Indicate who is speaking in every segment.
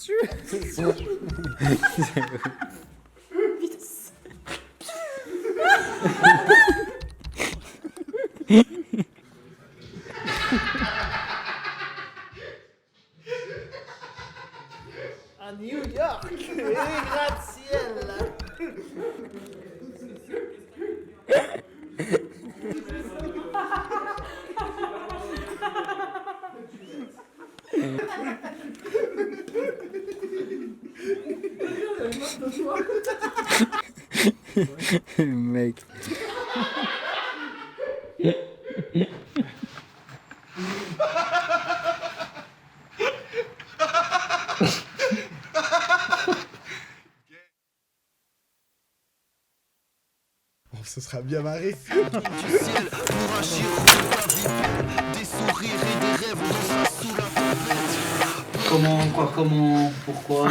Speaker 1: À New York, gratte-ciel.
Speaker 2: Mec.
Speaker 3: On se sera bien marré.
Speaker 4: Du ciel pour un chirurgien des sourires et des rêves dans sous la tempête.
Speaker 2: Comment, pourquoi?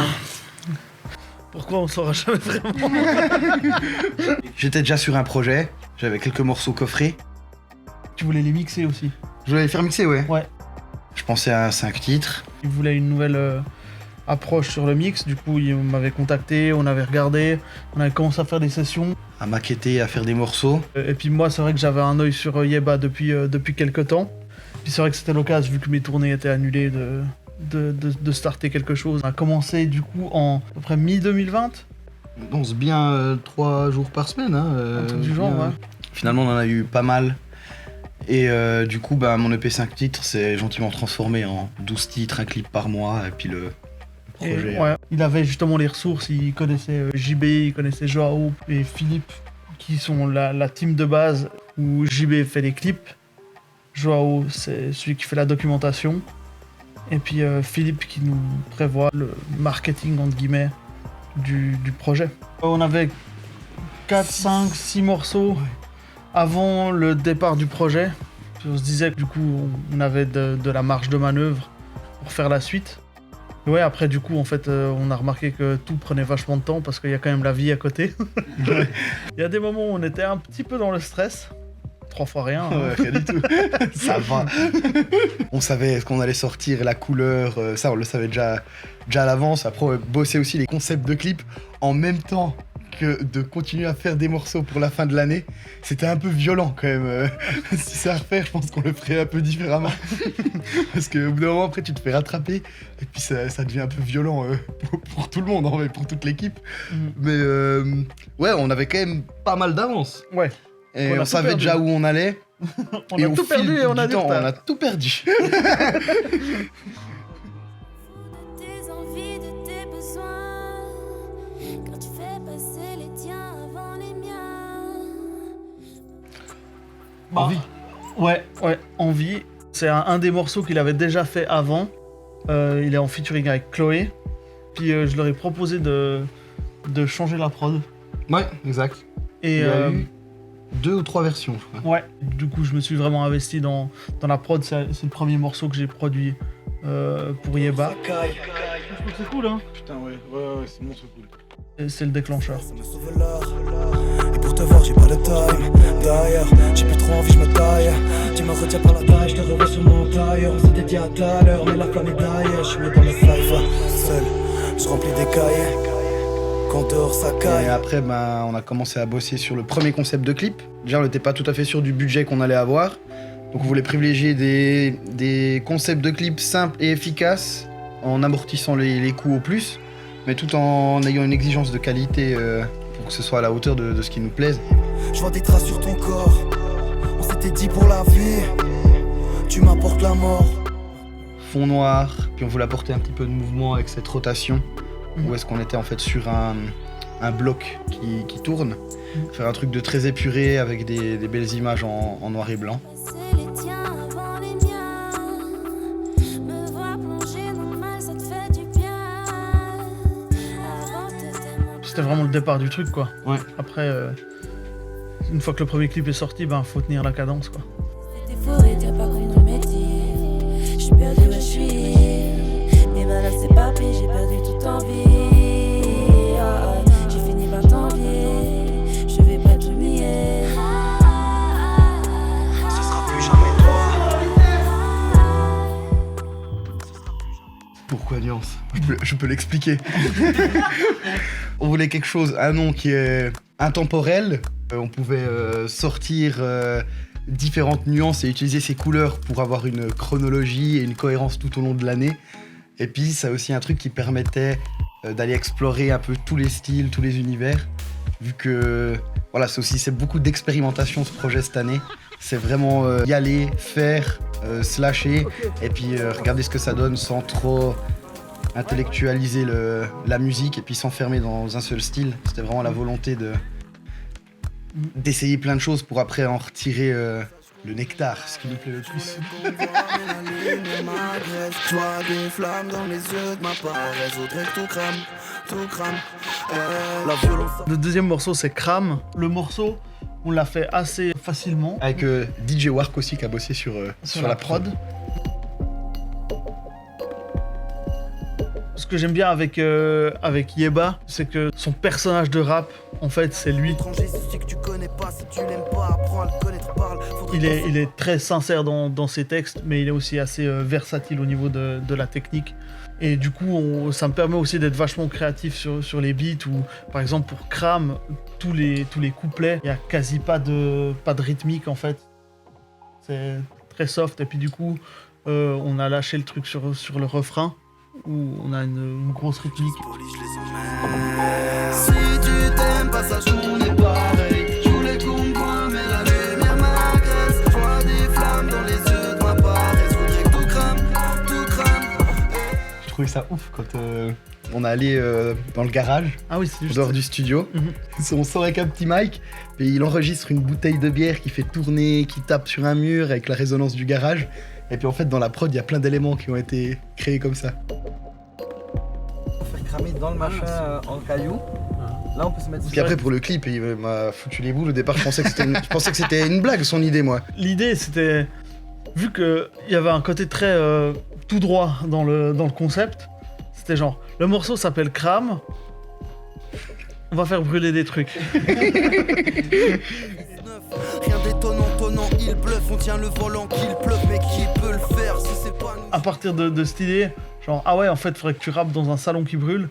Speaker 1: Pourquoi on saura jamais vraiment?
Speaker 3: J'étais déjà sur un projet, j'avais quelques morceaux coffrés.
Speaker 1: Tu voulais les mixer aussi?
Speaker 3: Je voulais les faire mixer, ouais.
Speaker 1: Ouais.
Speaker 3: Je pensais à 5 titres.
Speaker 1: Il voulait une nouvelle approche sur le mix, du coup il m'avait contacté, on avait regardé, on avait commencé à faire des sessions.
Speaker 3: À maqueter, à faire des morceaux.
Speaker 1: Et puis moi c'est vrai que j'avais un œil sur Yeba depuis quelques temps. Puis c'est vrai que c'était l'occasion, vu que mes tournées étaient annulées, de starter quelque chose. On a commencé du coup en à peu près mi-2020.
Speaker 3: On se bien 3 jours par semaine. Hein,
Speaker 1: Un truc du genre, ouais.
Speaker 3: Finalement on en a eu pas mal. Et du coup mon EP 5 titres s'est gentiment transformé en 12 titres, un clip par mois, et puis le projet.
Speaker 1: Et, ouais, il avait justement les ressources, il connaissait JB, il connaissait Joao et Philippe, qui sont la team de base où JB fait les clips. Joao, c'est celui qui fait la documentation. Et puis Philippe qui nous prévoit le marketing, entre guillemets, du projet. On avait 4, 5, 6 morceaux avant le départ du projet. Puis on se disait que du coup, on avait de la marge de manœuvre pour faire la suite. Et ouais, après du coup, en fait, on a remarqué que tout prenait vachement de temps parce qu'il y a quand même la vie à côté. Il y a des moments où on était un petit peu dans le stress. 3 fois rien. Hein.
Speaker 3: Ouais, rien du tout. Ça va. On savait ce qu'on allait sortir, la couleur, ça on le savait déjà à l'avance. Après, on bossait aussi les concepts de clips en même temps que de continuer à faire des morceaux pour la fin de l'année. C'était un peu violent quand même. Si c'est à refaire, je pense qu'on le ferait un peu différemment. Parce qu'au bout d'un moment, après, tu te fais rattraper et puis ça devient un peu violent pour tout le monde, en fait, pour toute l'équipe. Mais ouais, on avait quand même pas mal d'avance.
Speaker 1: Ouais.
Speaker 3: Et on savait
Speaker 1: perdu.
Speaker 3: déjà où on allait.
Speaker 1: On a tout perdu et on a du retard.
Speaker 3: On a tout perdu.
Speaker 5: Tes envies, de tes besoins, quand tu fais passer les tiens avant les miens.
Speaker 1: Envie. Ouais, Envie. C'est un des morceaux qu'il avait déjà fait avant. Il est en featuring avec Chloé. Puis je leur ai proposé de changer la prod.
Speaker 3: Ouais, exact.
Speaker 1: Et
Speaker 3: Il y a eu 2 ou 3 versions, je crois.
Speaker 1: ouais, du coup je me suis vraiment investi dans la prod. C'est le premier morceau que j'ai produit pour Yeba. Je trouve que c'est cool, hein.
Speaker 6: Putain, ouais, c'est bon, c'est cool.
Speaker 1: Et c'est le déclencheur.
Speaker 4: Ça me sauve l'heure. Et pour te voir, j'ai pas le time. D'ailleurs, j'ai plus trop envie, je me taille. Tu me retiens par la taille, je te revois sur mon tailleur. On s'était dit à tout à l'heure, mais la flamme est d'ailleurs. Je suis mis dans le cypher, seul, je remplis des cahiers. Quand dehors ça
Speaker 3: Et
Speaker 4: caille.
Speaker 3: après, on a commencé à bosser sur le premier concept de clip. Déjà, on n'était pas tout à fait sûr du budget qu'on allait avoir. Donc, on voulait privilégier des concepts de clips simples et efficaces en amortissant les coûts au plus, mais tout en ayant une exigence de qualité pour que ce soit à la hauteur de ce qui nous plaise.
Speaker 4: Je vois des traces sur ton corps. On s'était dit pour la vie, tu m'apportes la mort.
Speaker 3: Fond noir, puis on voulait apporter un petit peu de mouvement avec cette rotation. Où est-ce qu'on était en fait sur un bloc qui tourne. Faire un truc de très épuré avec des belles images en noir et blanc.
Speaker 5: Passer les tiens avant les miens. Me voir plonger dans le mal, ça te fait du bien. Avant t'étais mon
Speaker 1: C'était vraiment le départ du truc, quoi.
Speaker 3: Ouais.
Speaker 1: Après, une fois que le premier clip est sorti, faut tenir la cadence, quoi.
Speaker 5: C'était faux et t'as pas compris mon métier. Je suis perdu où je suis. Mais maintenant c'est pas pire, j'ai perdu toute envie. J'ai fini par t'envier. Je vais pas tout nier.
Speaker 4: Ce sera plus jamais toi.
Speaker 3: Pourquoi nuance? Je peux l'expliquer. On voulait quelque chose, un nom qui est intemporel. On pouvait sortir différentes nuances et utiliser ces couleurs pour avoir une chronologie et une cohérence tout au long de l'année. Et puis, ça a aussi un truc qui permettait d'aller explorer un peu tous les styles, tous les univers. Vu que, voilà, c'est beaucoup d'expérimentation ce projet cette année. C'est vraiment y aller, faire, slasher, et puis regarder ce que ça donne sans trop intellectualiser la musique et puis s'enfermer dans un seul style. C'était vraiment la volonté d'essayer plein de choses pour après en retirer le nectar, ce qui nous plaît le plus.
Speaker 1: Le deuxième morceau, c'est Crame. Le morceau, on l'a fait assez facilement.
Speaker 3: Avec DJ Wark aussi qui a bossé sur la prod.
Speaker 1: Ce que j'aime bien avec Yeba, c'est que son personnage de rap, en fait, c'est lui. Il est très sincère dans ses textes, mais il est aussi assez versatile au niveau de la technique. Et du coup, ça me permet aussi d'être vachement créatif sur les beats, où, par exemple, pour Crame, tous les couplets, il n'y a quasi pas de rythmique, en fait. C'est très soft, et puis du coup, on a lâché le truc sur le refrain, où on a une grosse rythmique.
Speaker 4: Si tu t'aimes pas ça, on est pareil. Je voulais comprendre, mais la lumière m'agresse. Je vois des flammes dans les yeux de ma paresse. Je voudrais que tout crame, tout crame.
Speaker 3: J'ai trouvé ça ouf quand on est allé dans le garage,
Speaker 1: Ah oui, c'est
Speaker 3: en
Speaker 1: juste.
Speaker 3: dehors du studio. On sort avec un petit mic, et il enregistre une bouteille de bière qui fait tourner, qui tape sur un mur avec la résonance du garage. Et puis en fait, dans la prod, il y a plein d'éléments qui ont été créés comme ça.
Speaker 2: On fait cramer dans le machin en caillou. Là, on peut se mettre.
Speaker 3: Puis après, pour le clip, il m'a foutu les boules. Au départ, je pensais que c'était une blague, son idée, moi.
Speaker 1: L'idée, c'était, vu qu'il y avait un côté très tout droit dans le concept, c'était genre, le morceau s'appelle Crame, on va faire brûler des trucs.
Speaker 4: Rien d'étonnant, tonnant, il bluffe. On tient le volant qu'il pleuve, mais qui peut le faire si c'est pas nous?
Speaker 1: À partir de cette idée, genre, ah ouais, en fait, faudrait que tu rappes dans un salon qui brûle.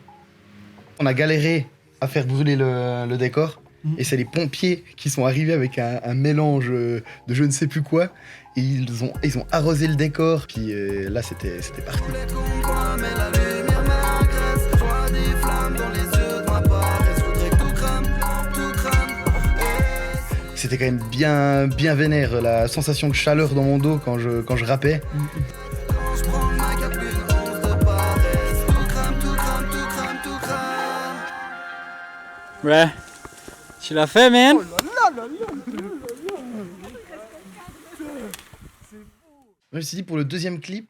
Speaker 3: On a galéré à faire brûler le décor. Et c'est les pompiers qui sont arrivés avec un mélange de je ne sais plus quoi. Et ils ont arrosé le décor. Puis là, c'était parti.
Speaker 4: Je voulais comprendre, mais la lumière m'agresse. Je vois des flammes dans les yeux de ma paresse. Je voudrais que tout crame, tout crame.
Speaker 3: C'était quand même bien vénère, la sensation de chaleur dans mon dos quand je rappais.
Speaker 4: Quand je prends le mic, y'a plus une once de paresse. Tout crame, tout crame, tout crame, tout crame.
Speaker 2: Ouais. Tu l'as fait, man?
Speaker 3: Je me suis dit, pour le deuxième clip,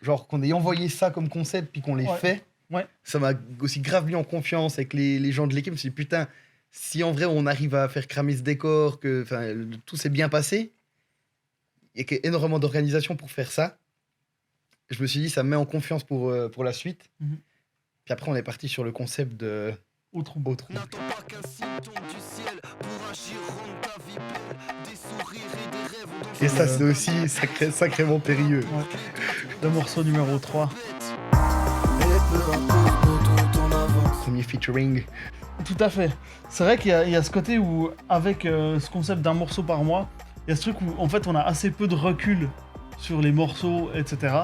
Speaker 3: genre qu'on ait envoyé ça comme concept puis qu'on l'ait fait,
Speaker 1: Ouais.
Speaker 3: ça m'a aussi grave mis en confiance avec les gens de l'équipe. Je me suis dit, putain, si en vrai on arrive à faire cramer ce décor, que tout s'est bien passé, il y a énormément d'organisation pour faire ça. Je me suis dit, ça me met en confiance pour la suite.
Speaker 1: Mhm.
Speaker 3: Puis après, on est parti sur le concept de
Speaker 1: Autre.
Speaker 4: N'attends pas qu'un signe tombe du ciel pour agir, rendre ta vie belle. Des sourires et des rêves.
Speaker 3: Et ça, c'est aussi sacrément périlleux.
Speaker 1: Le morceau numéro 3.
Speaker 3: Premier featuring.
Speaker 1: Tout à fait. C'est vrai qu'il y a ce côté où, avec ce concept d'un morceau par mois, il y a ce truc où, en fait, on a assez peu de recul sur les morceaux, etc.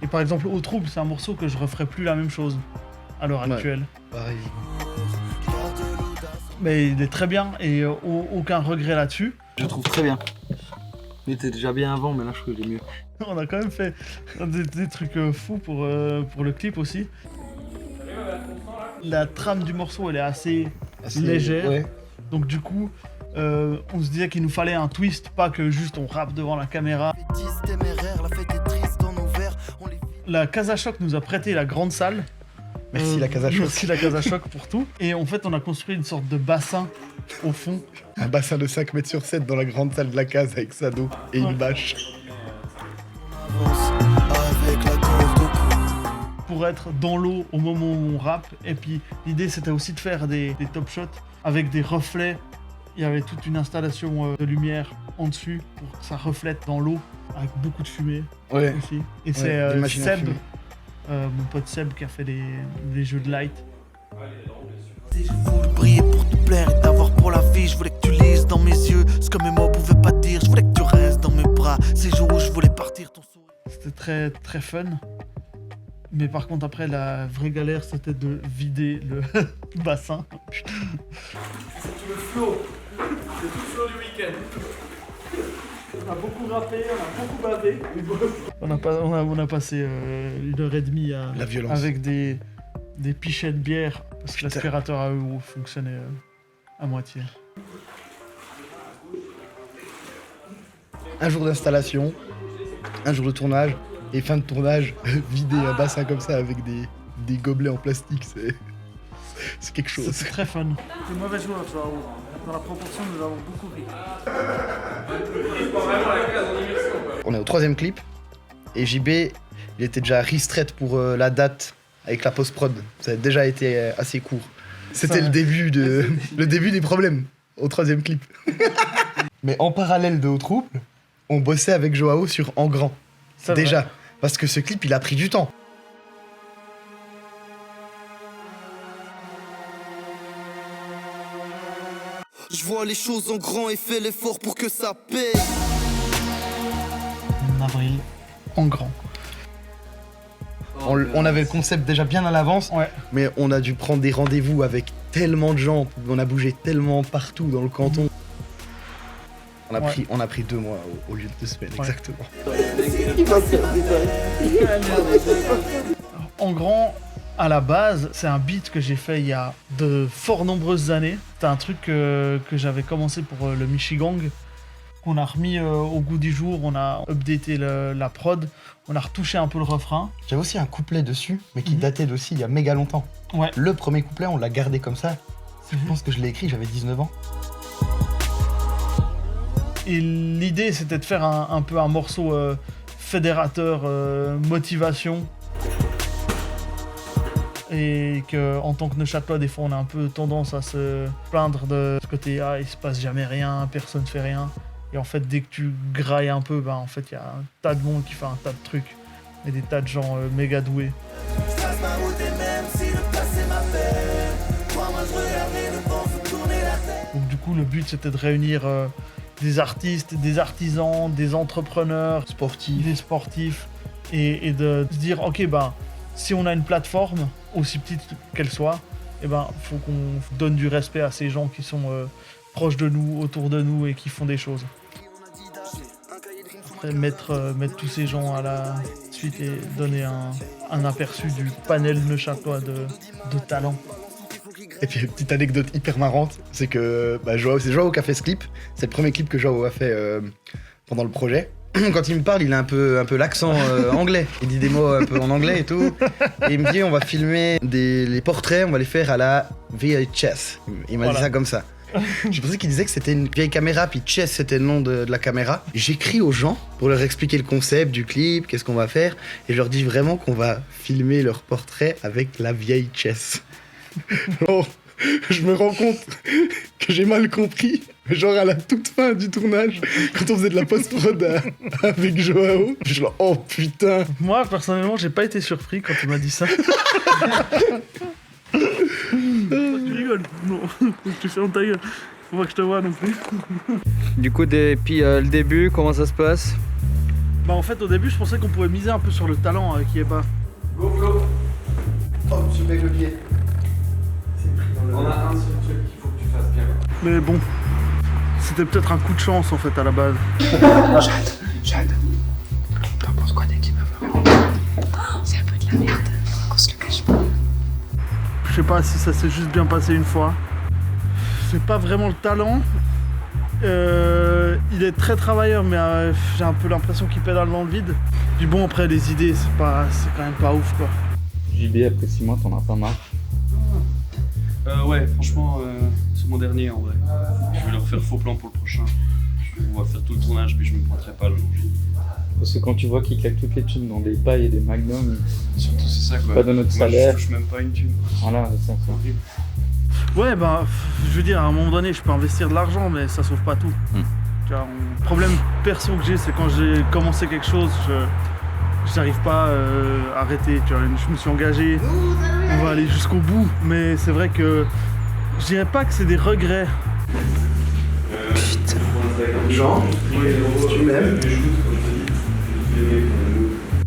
Speaker 1: Et par exemple, Au Trouble, c'est un morceau que je referais plus la même chose à l'heure
Speaker 3: Ouais.
Speaker 1: actuelle.
Speaker 3: Pareil.
Speaker 1: Mais il est très bien et aucun regret là-dessus.
Speaker 2: Je trouve très bien. Il était déjà bien avant, mais là, je trouve qu'il est mieux.
Speaker 1: On a quand même fait des trucs fous pour le clip aussi. La trame du morceau, elle est assez légère.
Speaker 3: Ouais.
Speaker 1: Donc du coup, on se disait qu'il nous fallait un twist, pas que juste on rappe devant la caméra.
Speaker 4: Téméraire, la fête est triste dans nos verres. On les
Speaker 1: La Casa Choc nous a prêté la grande salle.
Speaker 3: Merci la Casa Choc.
Speaker 1: Merci la Casa Choc pour tout. Et en fait, on a construit une sorte de bassin au fond.
Speaker 3: Un bassin de 5 mètres sur 7 dans la grande salle de la case avec sa dos et une bâche.
Speaker 4: avance avec la corde de cou.
Speaker 1: Pour être dans l'eau au moment où on rappe. Et puis l'idée c'était aussi de faire des top shots avec des reflets. Il y avait toute une installation de lumière en dessus pour que ça reflète dans l'eau avec beaucoup de fumée
Speaker 3: Ouais.
Speaker 1: aussi. Et
Speaker 3: Ouais,
Speaker 1: c'est
Speaker 3: des machines à
Speaker 1: Seb
Speaker 3: fumer.
Speaker 1: mon pote Seb qui a fait les jeux de light.
Speaker 4: Je voulais briller pour te plaire et t'avoir pour la vie. Je voulais que tu lises dans mes yeux ce que mes mots pouvaient pas dire. Je voulais que tu restes dans mes bras. Ces jours où je voulais partir, ton sourire.
Speaker 1: C'était très très fun. Mais par contre après la vraie galère c'était de vider le bassin. Putain. C'est le flow. C'est tout le flow du week-end. On a beaucoup rappé, on a beaucoup bavé. On a passé 1h30
Speaker 3: La violence.
Speaker 1: avec des pichets de bière parce que l'aspirateur à eau fonctionnait à moitié.
Speaker 3: Un jour d'installation, un jour de tournage, et fin de tournage, vider un bassin comme ça avec des gobelets en plastique, c'est quelque chose.
Speaker 1: C'est très fun. C'est mauvais joueur, Joao. Dans la proportion, nous avons beaucoup ri.
Speaker 3: On est au 3e clip, et JB, il était déjà restret pour la date avec la post-prod. Ça a déjà été assez court. C'était le début des problèmes au 3e clip. Mais en parallèle de Au Trouble, on bossait avec Joao sur En Grand.
Speaker 1: C'est
Speaker 3: Déjà.
Speaker 1: vrai.
Speaker 3: Parce que ce clip, il a pris du temps.
Speaker 4: Je vois les choses en grand et fais l'effort pour que ça paye.
Speaker 1: En avril, en grand.
Speaker 3: On avait le concept déjà bien à l'avance,
Speaker 1: Ouais.
Speaker 3: mais on a dû prendre des rendez-vous avec tellement de gens, on a bougé tellement partout dans le canton. On a pris 2 mois au lieu de 2 semaines,
Speaker 1: Ouais.
Speaker 3: exactement.
Speaker 1: En grand, à la base, c'est un beat que j'ai fait il y a de fort nombreuses années. C'était un truc que j'avais commencé pour le Michigang, qu'on a remis au goût du jour, on a updaté la prod, on a retouché un peu le refrain.
Speaker 3: J'avais aussi un couplet dessus, mais qui datait d'aussi il y a méga longtemps.
Speaker 1: Ouais.
Speaker 3: Le premier couplet, on l'a gardé comme ça. Je pense que je l'ai écrit, j'avais 19 ans.
Speaker 1: Et l'idée, c'était de faire un peu un morceau fédérateur, motivation. Et qu'en tant que Neuchâtelois, des fois, on a un peu tendance à se plaindre de ce côté « Ah, il se passe jamais rien, personne fait rien ». Et en fait, dès que tu grailles un peu, en fait, il y a un tas de monde qui fait un tas de trucs. Et des tas de gens méga doués. Donc du coup, le but, c'était de réunir des artistes, des artisans, des entrepreneurs, des sportifs, et de se dire, ok, si on a une plateforme, aussi petite qu'elle soit, faut qu'on donne du respect à ces gens qui sont proches de nous, autour de nous et qui font des choses. Après, mettre tous ces gens à la suite et donner un aperçu du panel neuchâtelois de talent.
Speaker 3: Et puis, petite anecdote hyper marrante, c'est que c'est Joao qui a fait ce clip. C'est le premier clip que Joao a fait pendant le projet. Quand il me parle, il a un peu l'accent anglais. Il dit des mots un peu en anglais et tout. Et il me dit, on va filmer les portraits, on va les faire à la VHS. Il m'a dit ça comme ça. J'ai pensé qu'il disait que c'était une vieille caméra, puis Chess c'était le nom de la caméra. J'écris aux gens pour leur expliquer le concept du clip, qu'est-ce qu'on va faire, et je leur dis vraiment qu'on va filmer leurs portraits avec la vieille Chess. Alors, je me rends compte que j'ai mal compris. Genre à la toute fin du tournage, quand on faisait de la post-prod avec Joao, je suis là, oh putain.
Speaker 1: Moi, personnellement, j'ai pas été surpris quand tu m'as dit ça. Tu rigoles? Non, tu fais en ta gueule. Faut pas que je te vois non plus.
Speaker 2: Du coup, depuis le début, comment ça se passe?
Speaker 1: En fait, au début, je pensais qu'on pouvait miser un peu sur le talent qui est bas.
Speaker 3: Go Flo. Oh, je mets le pied.
Speaker 2: On a un seul truc qu'il faut que tu fasses bien.
Speaker 1: Mais bon, c'était peut-être un coup de chance en fait à la base.
Speaker 7: Jade, t'en penses quoi d'équipe? C'est un peu de la merde, qu'on se le cache pas.
Speaker 1: Je sais pas si ça s'est juste bien passé une fois. C'est pas vraiment le talent. Il est très travailleur, mais j'ai un peu l'impression qu'il pédale dans le vide. Puis bon, après les idées, c'est quand même pas ouf quoi.
Speaker 8: JB, après 6 mois, t'en as pas marre?
Speaker 9: Ouais, franchement, c'est mon dernier en vrai. Je vais leur faire faux plan pour le prochain. On va faire tout le tournage, puis je me pointerai pas le jour J.
Speaker 8: Parce que quand tu vois qu'ils claquent toutes les thunes dans des pailles et des magnums,
Speaker 9: Surtout, c'est ça quoi.
Speaker 8: pas de notre
Speaker 9: Moi,
Speaker 8: salaire.
Speaker 9: je touche même pas une thune.
Speaker 8: Voilà, c'est horrible.
Speaker 1: Ouais, je veux dire, à un moment donné, je peux investir de l'argent, mais ça sauve pas tout. Tu vois, le problème perso que j'ai, c'est quand j'ai commencé quelque chose, j'arrive pas à arrêter, tu vois. Je me suis engagé, on va aller jusqu'au bout, mais c'est vrai que je dirais pas que c'est des regrets.
Speaker 3: Jean, tu m'aimes.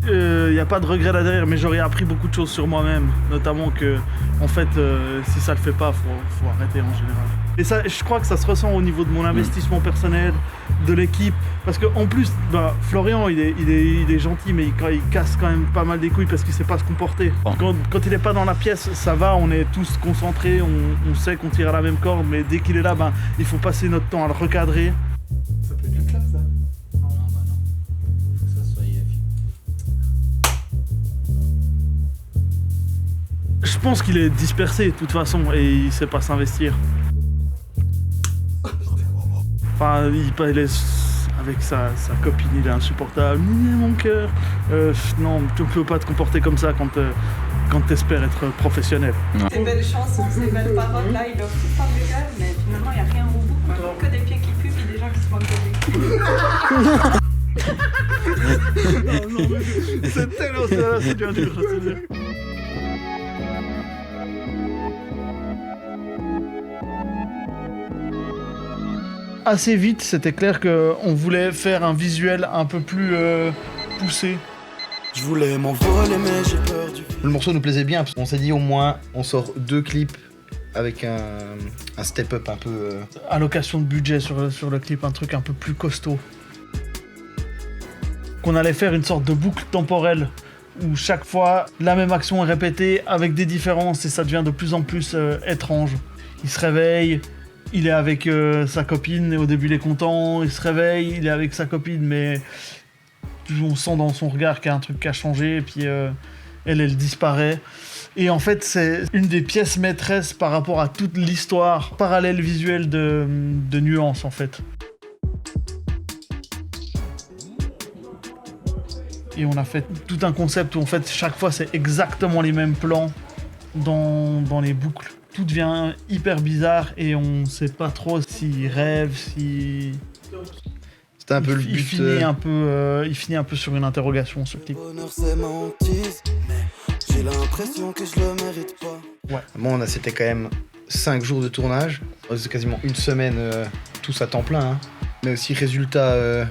Speaker 1: Y a pas de regret là derrière, mais j'aurais appris beaucoup de choses sur moi-même, notamment que, en fait, si ça le fait pas, faut arrêter en général. Et ça, je crois que ça se ressent au niveau de mon investissement personnel, de l'équipe, parce que en plus, Florian, il est gentil, mais il casse quand même pas mal des couilles parce qu'il sait pas se comporter. Quand il est pas dans la pièce, ça va, on est tous concentrés, on sait qu'on tire à la même corde, mais dès qu'il est là, il faut passer notre temps à le recadrer.
Speaker 6: Ça peut être une clap, ça.
Speaker 2: Non, bah non. Faut que ça soit
Speaker 1: Je pense qu'il est dispersé de toute façon et il sait pas s'investir. Enfin, il est avec sa copine, il est insupportable. Mon cœur. Non, tu ne peux pas te comporter comme ça quand t'espères être professionnel.
Speaker 7: Ces belles chansons, ces belles paroles là, ils doivent tout faire du cœur, mais finalement il n'y a rien au bout, quoi. Que des pieds qui puent et des gens qui se manquent de
Speaker 1: Non, mais c'est tellement c'est bien dur, je te dis. Assez vite, c'était clair qu'on voulait faire un visuel un peu plus poussé.
Speaker 4: Je voulais m'envoler mais j'ai peur du...
Speaker 3: Le morceau nous plaisait bien, parce qu'on s'est dit au moins on sort 2 clips avec un step-up un peu...
Speaker 1: Allocation de budget sur le clip, un truc un peu plus costaud. Qu'on allait faire une sorte de boucle temporelle où chaque fois la même action est répétée avec des différences et ça devient de plus en plus étrange. Il se réveille, il est avec sa copine et au début il est content, il se réveille, il est avec sa copine mais on sent dans son regard qu'il y a un truc qui a changé et puis elle disparaît. Et en fait c'est une des pièces maîtresses par rapport à toute l'histoire parallèle visuelle de Nuance en fait. Et on a fait tout un concept où en fait chaque fois c'est exactement les mêmes plans dans les boucles. Tout devient hyper bizarre et on sait pas trop s'il rêve, si...
Speaker 3: C'était un peu le but...
Speaker 1: Il finit un peu sur une interrogation ce clip.
Speaker 4: Bonheur c'est ma hantise, mais j'ai l'impression que je le mérite pas.
Speaker 3: Ouais. Bon, c'était quand même 5 jours de tournage. C'est quasiment une semaine tous à temps plein. Hein. Mais aussi résultat...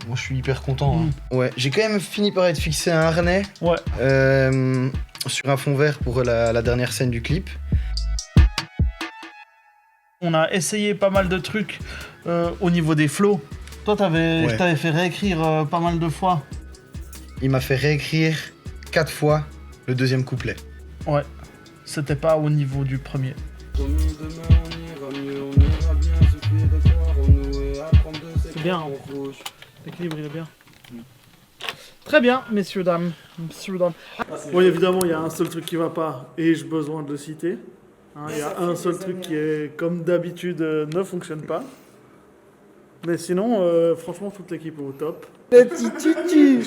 Speaker 3: Moi, je suis hyper content. Hein. Ouais, j'ai quand même fini par être fixé à un harnais.
Speaker 1: Ouais.
Speaker 3: Sur un fond vert pour la dernière scène du clip.
Speaker 1: On a essayé pas mal de trucs au niveau des flows. Toi, je t'avais fait réécrire pas mal de fois.
Speaker 3: Il m'a fait réécrire 4 fois le deuxième couplet.
Speaker 1: Ouais, c'était pas au niveau du premier. C'est bien. L'équilibre, il est bien. Très bien, messieurs, dames. Oui, évidemment, il y a un seul truc qui va pas, et j'ai besoin de le citer. Il y a un seul truc qui, est, comme d'habitude, ne fonctionne pas. Mais sinon, franchement, toute l'équipe est au top.
Speaker 2: Le petit tutu.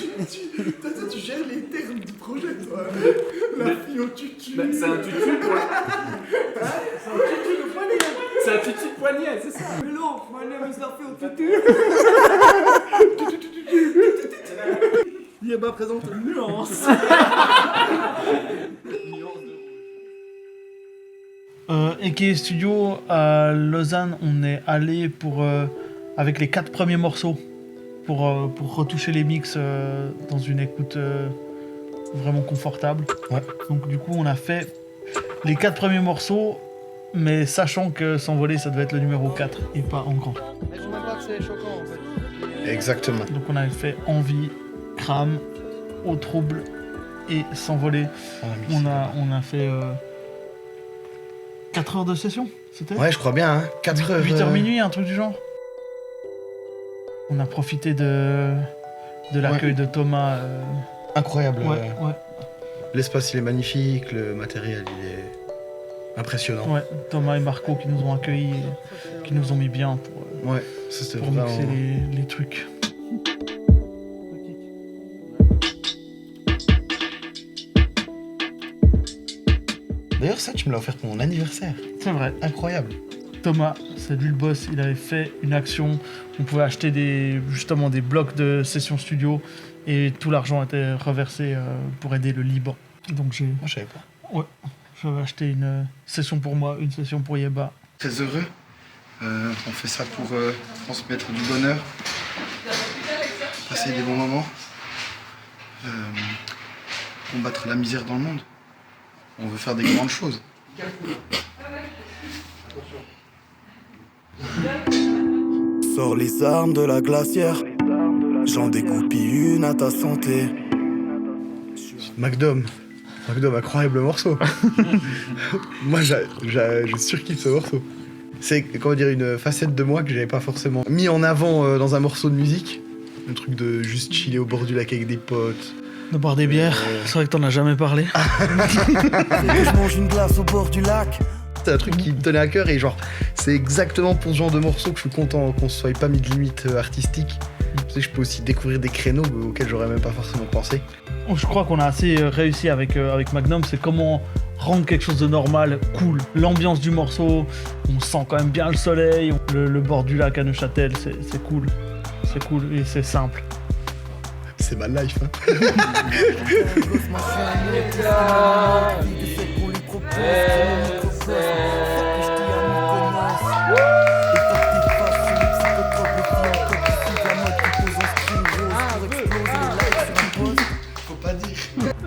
Speaker 6: Tu gères les termes du projet, toi. La fille au tutu.
Speaker 9: C'est un tutu, quoi.
Speaker 6: C'est un tutu de poignet.
Speaker 9: C'est un tutu de poignet, c'est ça.
Speaker 6: Mais non, faut aller me surfer au tutu.
Speaker 1: Yeba présente Nuance. Eke Studio à Lausanne, on est allé avec les 4 premiers morceaux pour retoucher les mix dans une écoute vraiment confortable.
Speaker 3: Ouais.
Speaker 1: Donc du coup on a fait les 4 premiers morceaux, mais sachant que S'envoler ça devait être le numéro 4 et pas en grand.
Speaker 2: Mais je trouve même pas que c'est choquant en fait.
Speaker 3: Exactement.
Speaker 1: Donc on avait fait Envie, Crame, Au Trouble et S'envoler. On a fait 4 heures de session, c'était ?
Speaker 3: Ouais, je crois bien, hein. 4 heures.
Speaker 1: 8h minuit, un truc du genre. On a profité de l'accueil de Thomas.
Speaker 3: Incroyable.
Speaker 1: Ouais.
Speaker 3: L'espace, il est magnifique, le matériel, il est impressionnant.
Speaker 1: Ouais, Thomas et Marco qui nous ont accueillis, qui nous ont mis bien pour
Speaker 3: Ça, c'était
Speaker 1: mixer
Speaker 3: vraiment...
Speaker 1: les trucs.
Speaker 3: D'ailleurs, ça, tu me l'as offert pour mon anniversaire.
Speaker 1: C'est vrai.
Speaker 3: Incroyable.
Speaker 1: Thomas, c'est lui le boss, il avait fait une action. On pouvait acheter justement des blocs de session studio Et tout l'argent était reversé pour aider le Liban. Donc j'ai...
Speaker 3: Moi, je savais pas.
Speaker 1: Ouais, j'avais acheté une session pour moi, une session pour Yeba.
Speaker 3: Très heureux. On fait ça pour transmettre du bonheur, passer des bons moments, combattre la misère dans le monde. On veut faire des grandes choses.
Speaker 4: Sors les armes de la glacière, j'en dégoupille une à ta santé.
Speaker 3: McDom, incroyable morceau. Moi, je surkiffe ce morceau. C'est, comment dire, une facette de moi que j'avais pas forcément mis en avant dans un morceau de musique. Un truc de juste chiller au bord du lac avec des potes.
Speaker 1: De boire des bières, c'est vrai que t'en as jamais parlé.
Speaker 4: Je mange une glace au bord du lac.
Speaker 3: C'est un truc qui me tenait à cœur et genre, c'est exactement pour ce genre de morceau que je suis content qu'on se soit pas mis de limite artistique. Tu sais, je peux aussi découvrir des créneaux auxquels j'aurais même pas forcément pensé.
Speaker 1: Je crois qu'on a assez réussi avec Magnum, c'est comment rendre quelque chose de normal, cool. L'ambiance du morceau, on sent quand même bien le soleil, le bord du lac à Neuchâtel, c'est cool. C'est cool et c'est simple.
Speaker 3: C'est ma life, hein.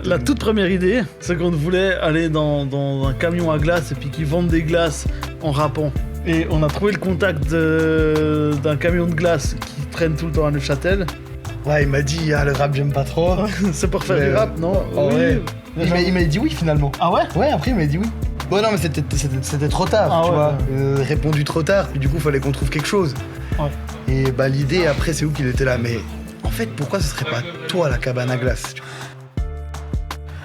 Speaker 1: La toute première idée, c'est qu'on voulait aller dans un camion à glace et puis qu'ils vendent des glaces en rappant. Et on a trouvé le contact d'un camion de glace qui traîne tout le temps à Neuchâtel.
Speaker 3: Ouais, il m'a dit, le rap j'aime pas trop.
Speaker 1: C'est pour faire du rap, non?
Speaker 3: Oh, ouais. Il m'a dit oui finalement.
Speaker 1: Ah ouais?
Speaker 3: Ouais, après il m'a dit oui. Bon non mais c'était trop tard, tu vois. Répondu trop tard, puis du coup fallait qu'on trouve quelque chose.
Speaker 1: Ouais.
Speaker 3: Et bah l'idée après c'est où qu'il était là, mais en fait pourquoi ce serait pas toi la cabane à glace, tu vois.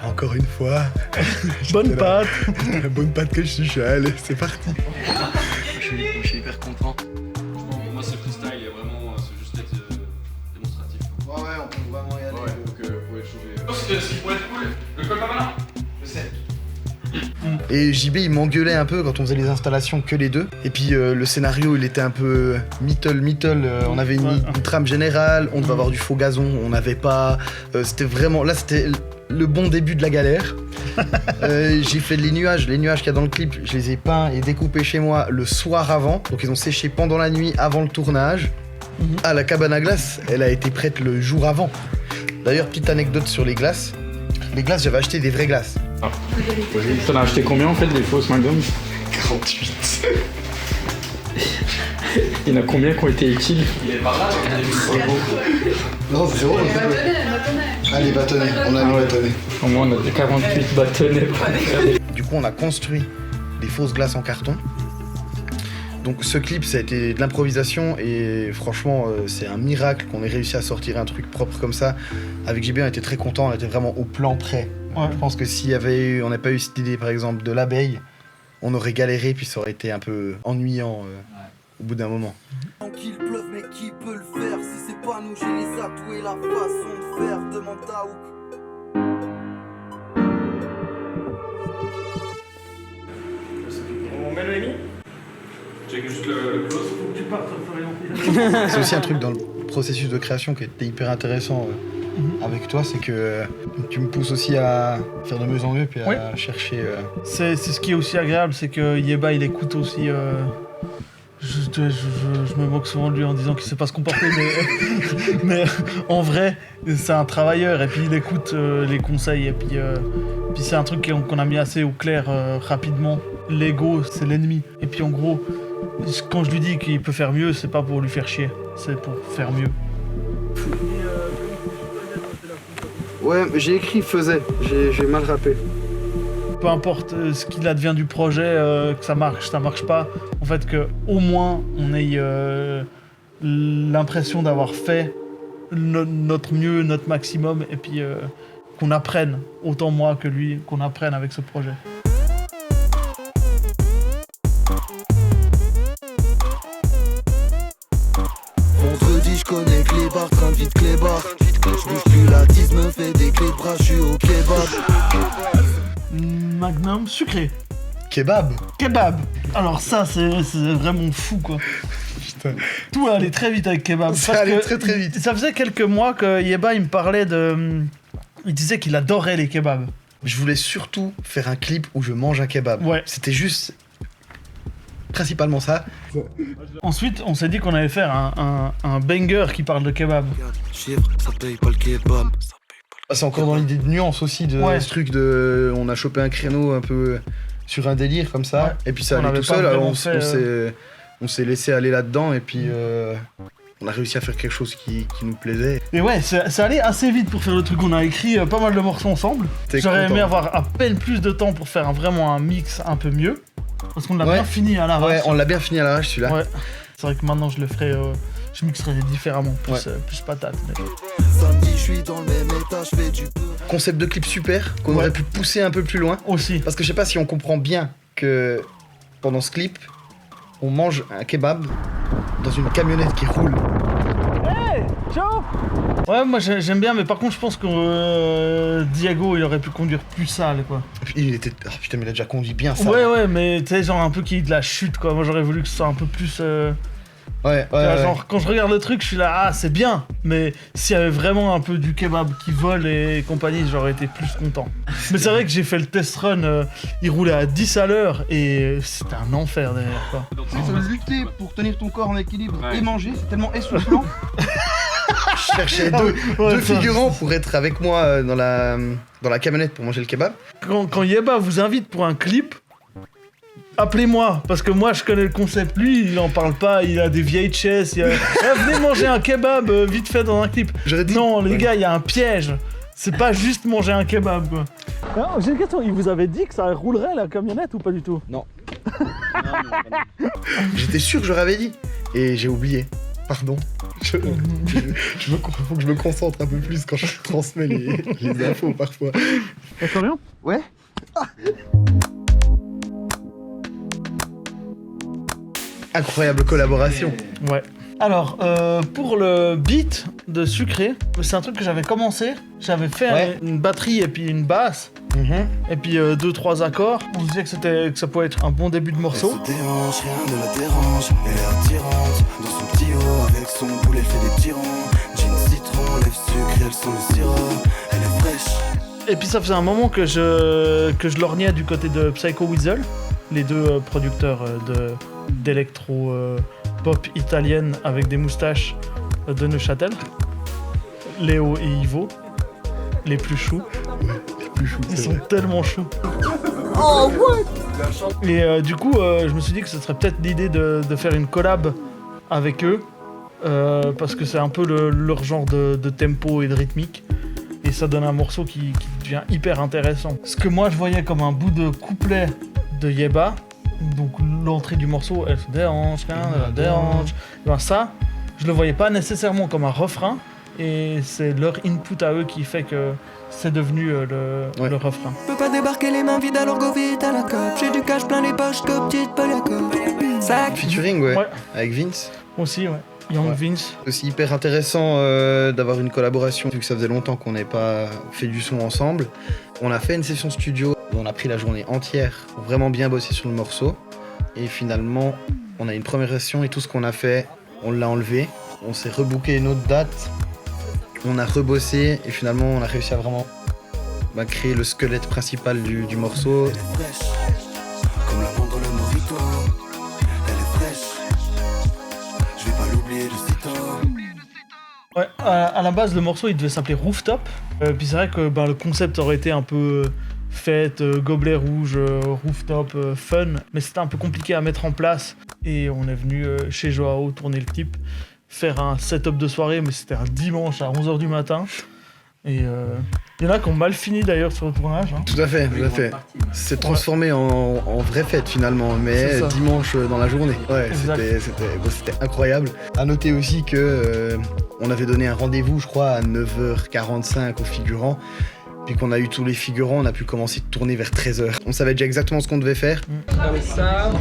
Speaker 3: Encore une fois.
Speaker 1: Bonne patte.
Speaker 3: La bonne patte que je suis, allez, c'est parti. Je suis hyper content.
Speaker 9: Pour moi, c'est freestyle, il y a vraiment, c'est juste être démonstratif.
Speaker 3: Ouais, on peut vraiment y aller.
Speaker 9: Ouais, donc vous pouvez changer. Ce qui pourrait être cool, le col pas malin.
Speaker 3: Je sais. Et JB il m'engueulait un peu quand on faisait les installations que les deux. Et puis le scénario il était un peu middle. On avait une trame générale, on devait avoir du faux gazon, on n'avait pas. C'était vraiment. Là c'était le bon début de la galère. J'ai fait les nuages qu'il y a dans le clip, je les ai peints et découpés chez moi le soir avant. Donc ils ont séché pendant la nuit avant le tournage. Ah, la cabane à glace, elle a été prête le jour avant. D'ailleurs, petite anecdote sur les glaces. Les glaces, j'avais acheté des vraies glaces.
Speaker 8: Ah. T'en as acheté combien en fait des fausses McDom?
Speaker 3: 48.
Speaker 8: Il y en a combien qui ont été utiles?
Speaker 9: Il est par là,
Speaker 3: Non, c'est zéro. Allez, bâtonnets, on a mis bâtonnets.
Speaker 8: Au moins on a 48 bâtonnets.
Speaker 3: Du coup, on a construit des fausses glaces en carton. Donc ce clip, ça a été de l'improvisation et franchement, c'est un miracle qu'on ait réussi à sortir un truc propre comme ça. Avec JB, on était très contents, on était vraiment au plan près. Ouais. Je pense que s'il y avait eu, on n'avait pas eu cette idée, par exemple, de l'abeille, on aurait galéré, puis ça aurait été un peu ennuyant au bout d'un moment.
Speaker 4: Qu'il pleuve, mais qui peut le faire? Si c'est pas nous, j'ai les atouts et la façon de faire. Demande à Houk.
Speaker 9: On met le Amy? Check juste le close. Faut que tu partes,
Speaker 3: C'est aussi un truc dans le processus de création qui était hyper intéressant avec toi, c'est que tu me pousses aussi à faire de mieux en mieux, puis à chercher...
Speaker 1: C'est ce qui est aussi agréable, c'est que Yeba, il écoute aussi... Je me moque souvent de lui en disant qu'il sait pas se comporter, mais en vrai, c'est un travailleur et puis il écoute les conseils et puis c'est un truc qu'on a mis assez au clair rapidement. L'ego, c'est l'ennemi. Et puis en gros, quand je lui dis qu'il peut faire mieux, c'est pas pour lui faire chier, c'est pour faire mieux.
Speaker 3: Ouais, j'ai écrit faisait, j'ai mal rappé.
Speaker 1: Peu importe ce qu'il advient du projet, que ça marche pas, en fait que au moins on ait l'impression d'avoir fait notre mieux, notre maximum, et puis qu'on apprenne, autant moi que lui, qu'on apprenne avec ce projet.
Speaker 4: Vendredi, je connais Clébar, train de vite Clébar. Je bouge plus la 10, me fait des clés de bras, je suis au kebab.
Speaker 1: Magnum sucré.
Speaker 3: Kebab.
Speaker 1: Kebab. Alors ça, c'est vraiment fou, quoi.
Speaker 3: Putain.
Speaker 1: Tout allait très vite avec kebab.
Speaker 3: Ça
Speaker 1: parce
Speaker 3: allait
Speaker 1: que
Speaker 3: très très vite.
Speaker 1: Ça faisait quelques mois que Yeba, il me parlait de... Il disait qu'il adorait les kebabs.
Speaker 3: Je voulais surtout faire un clip où je mange un kebab.
Speaker 1: Ouais.
Speaker 3: C'était juste principalement ça.
Speaker 1: Ensuite, on s'est dit qu'on allait faire un banger qui parle de kebab.
Speaker 4: Chiffre, ça paye pas le kebab.
Speaker 3: C'est encore dans l'idée de nuance aussi de
Speaker 1: Ouais.
Speaker 3: ce truc de... On a chopé un créneau un peu sur un délire comme ça.
Speaker 1: Ouais.
Speaker 3: Et puis ça
Speaker 1: On
Speaker 3: allait
Speaker 1: avait
Speaker 3: tout
Speaker 1: pas
Speaker 3: seul. Alors
Speaker 1: vraiment
Speaker 3: on s'est laissé aller là-dedans et puis on a réussi à faire quelque chose qui nous plaisait.
Speaker 1: Et ouais, ça allait assez vite pour faire le truc. On a écrit pas mal de morceaux ensemble.
Speaker 3: T'es
Speaker 1: J'aurais aimé
Speaker 3: content.
Speaker 1: avoir à peine plus de temps pour faire vraiment un mix un peu mieux. Parce qu'on l'a
Speaker 3: Ouais.
Speaker 1: bien fini à l'arrache.
Speaker 3: Ouais, on l'a bien fini à l'arrache celui-là.
Speaker 1: Ouais. C'est vrai que maintenant je le ferai... je mixerai différemment, plus,
Speaker 3: Ouais.
Speaker 1: plus patate. Mais...
Speaker 4: Samedi, je suis dans le même état, je fais du peu.
Speaker 3: Concept de clip super qu'on
Speaker 1: Ouais.
Speaker 3: aurait pu pousser un peu plus loin.
Speaker 1: Aussi.
Speaker 3: Parce que je sais pas si on comprend bien que pendant ce clip, on mange un kebab dans une camionnette qui roule.
Speaker 1: Ciao. Ouais, moi j'aime bien, mais par contre je pense que Diego il aurait pu conduire plus sale quoi.
Speaker 3: Et puis, il était... Oh, putain, mais il a déjà conduit bien ça.
Speaker 1: Ouais, mais tu sais, genre un peu qu'il y ait de la chute quoi. Moi j'aurais voulu que ce soit un peu plus.
Speaker 3: Ouais,
Speaker 1: Tu vois, genre quand je regarde le truc, je suis là, ah c'est bien, mais s'il y avait vraiment un peu du kebab qui vole et compagnie, j'aurais été plus content. Mais c'est vrai que j'ai fait le test run, il roulait à 10 à l'heure et c'était un enfer derrière quoi.
Speaker 2: Ça veut lutter pour tenir ton corps en équilibre
Speaker 9: Ouais.
Speaker 2: et manger, c'est tellement essoufflant.
Speaker 3: Je cherchais deux figurants pour être avec moi dans la camionnette pour manger le kebab.
Speaker 1: Quand Yeba vous invite pour un clip, appelez-moi, parce que moi je connais le concept. Lui, il en parle pas, il a des vieilles chaises. Venez manger un kebab vite fait dans un clip.
Speaker 3: J'aurais dit...
Speaker 1: Non, les
Speaker 3: Ouais.
Speaker 1: gars, il y a un piège. C'est pas juste manger un kebab quoi. J'ai une question, il vous avait dit que ça roulerait la camionnette ou pas du tout?
Speaker 3: J'étais sûr que je l'avais dit. Et j'ai oublié. Pardon. Faut que je me concentre un peu plus quand je transmets les infos parfois.
Speaker 1: D'accord bien?
Speaker 2: Ouais.
Speaker 3: Incroyable collaboration.
Speaker 1: Ouais. Alors, pour le beat de Sucré, c'est un truc que j'avais commencé. J'avais fait
Speaker 3: Ouais.
Speaker 1: une batterie et puis une basse, et puis 2-3 accords. On se disait que ça pouvait être un bon début de morceau.
Speaker 4: Elle se dérange, rien ne la dérange. Elle est attirante dans son petit haut. Avec son boule, elle fait des petits ronds. Jean citron, lèvres sucrées, elles sont le sirop. Elle est fraîche.
Speaker 1: Et puis ça faisait un moment que je lorgnais du côté de Psycho Weasel, les deux producteurs d'électro pop italienne avec des moustaches de Neuchâtel, Léo et Ivo, les plus choux. Ils sont tellement choux.
Speaker 2: Oh, what?
Speaker 1: Et du coup, je me suis dit que ce serait peut-être l'idée de faire une collab avec eux, parce que c'est un peu leur genre de tempo et de rythmique. Et ça donne un morceau qui devient hyper intéressant. Ce que moi je voyais comme un bout de couplet de Yeba, donc l'entrée du morceau, elle se dérange, rien ne la dérange. Et ben ça, je le voyais pas nécessairement comme un refrain, et c'est leur input à eux qui fait que c'est devenu le refrain.
Speaker 4: Je peux pas débarquer les mains vides alors go vite à la cope. J'ai du cash plein les poches, comme petite Poliacope. Sac.
Speaker 3: Featuring, ouais.
Speaker 1: Ouais.
Speaker 3: Avec Vince.
Speaker 1: Aussi, ouais. Young
Speaker 3: Ouais.
Speaker 1: Vince.
Speaker 3: C'est aussi hyper intéressant d'avoir une collaboration, vu que ça faisait longtemps qu'on n'avait pas fait du son ensemble. On a fait une session studio, où on a pris la journée entière pour vraiment bien bosser sur le morceau. Et finalement, on a une première session et tout ce qu'on a fait, on l'a enlevé. On s'est rebooké une autre date, on a rebossé et finalement on a réussi à vraiment créer le squelette principal du morceau.
Speaker 4: Elle est fraîche, comme la mangue dans le mojito. Elle est fraîche, je vais pas l'oublier de sitôt.
Speaker 1: Ouais, à la base, le morceau il devait s'appeler Rooftop. Puis c'est vrai que le concept aurait été un peu fête, gobelet rouge, rooftop, fun. Mais c'était un peu compliqué à mettre en place. Et on est venu chez Joao tourner le clip, faire un setup de soirée, mais c'était un dimanche à 11h du matin. Et il y en a qui ont mal fini d'ailleurs sur le tournage. Hein.
Speaker 3: Tout à fait, tout à fait. C'est transformé en vraie fête finalement, mais
Speaker 1: C'est ça.
Speaker 3: dimanche dans la journée. Ouais,
Speaker 1: Exact.
Speaker 3: c'était incroyable. À noter aussi que on avait donné un rendez-vous, je crois, à 9h45 aux figurants. Puis qu'on a eu tous les figurants, on a pu commencer de tourner vers 13h. On savait déjà exactement ce qu'on devait faire.
Speaker 10: Comme ça,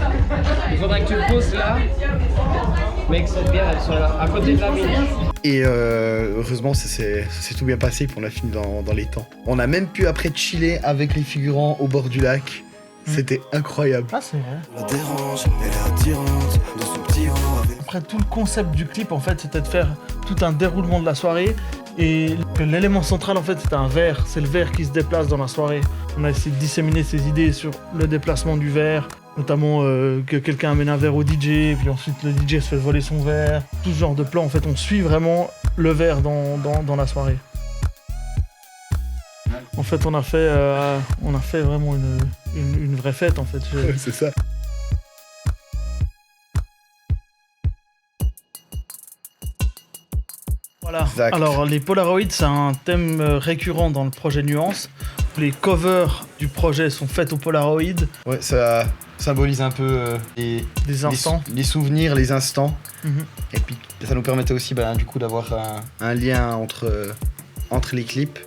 Speaker 10: il faudrait que tu le poses là, mais que cette bière elle soit là, à côté de la mine.
Speaker 3: Et heureusement, ça s'est tout bien passé, puis on a fini dans les temps. On a même pu après chiller avec les figurants au bord du lac. C'était incroyable.
Speaker 1: Ah, c'est vrai.
Speaker 4: La dérange, elle est attirante dans son petit haut avec...
Speaker 1: Après, tout le concept du clip, en fait, c'était de faire tout un déroulement de la soirée. Et que l'élément central, en fait, c'était un verre. C'est le verre qui se déplace dans la soirée. On a essayé de disséminer ces idées sur le déplacement du verre. Notamment que quelqu'un amène un verre au DJ, puis ensuite le DJ se fait voler son verre. Tout ce genre de plan, en fait, on suit vraiment le verre dans la soirée. En fait, on a fait vraiment une vraie fête, en fait.
Speaker 3: C'est ça.
Speaker 1: Voilà.
Speaker 3: Exact.
Speaker 1: Alors, les Polaroids, c'est un thème récurrent dans le projet Nuance. Les covers du projet sont faites au Polaroid.
Speaker 3: Ouais, ça symbolise un peu
Speaker 1: Des instants.
Speaker 3: les souvenirs, les instants.
Speaker 1: Mhm.
Speaker 3: Et puis ça nous permettait aussi du coup d'avoir un lien entre les clips.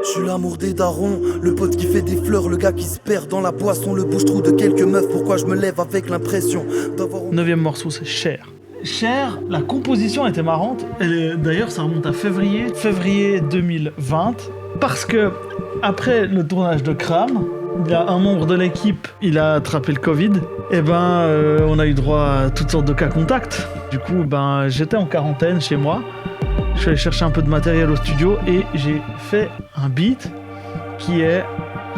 Speaker 4: Je suis l'amour des darons, le pote qui fait des fleurs, le gars qui se perd dans la boisson, le bouche-trou de quelques meufs. Pourquoi je me lève avec l'impression d'avoir...
Speaker 1: 9e morceau, c'est Cher. Cher, la composition était marrante. D'ailleurs, ça remonte à février 2020. Parce que, après le tournage de Cram, il y a un membre de l'équipe, il a attrapé le Covid. Et on a eu droit à toutes sortes de cas contacts. Du coup, j'étais en quarantaine chez moi. Je suis allé chercher un peu de matériel au studio et j'ai fait un beat qui est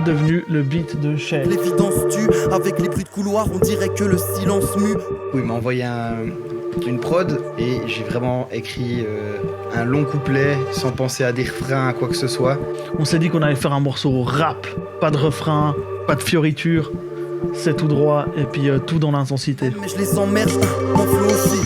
Speaker 1: devenu le beat de Cher.
Speaker 4: L'évidence tue, avec les bruits de couloir, on dirait que le silence mue.
Speaker 3: Oui, il m'a envoyé une prod et j'ai vraiment écrit un long couplet sans penser à des refrains, à quoi que ce soit.
Speaker 1: On s'est dit qu'on allait faire un morceau rap, pas de refrain, pas de fioriture, c'est tout droit et puis tout dans l'intensité.
Speaker 4: Mais je les emmerde, mon flow aussi.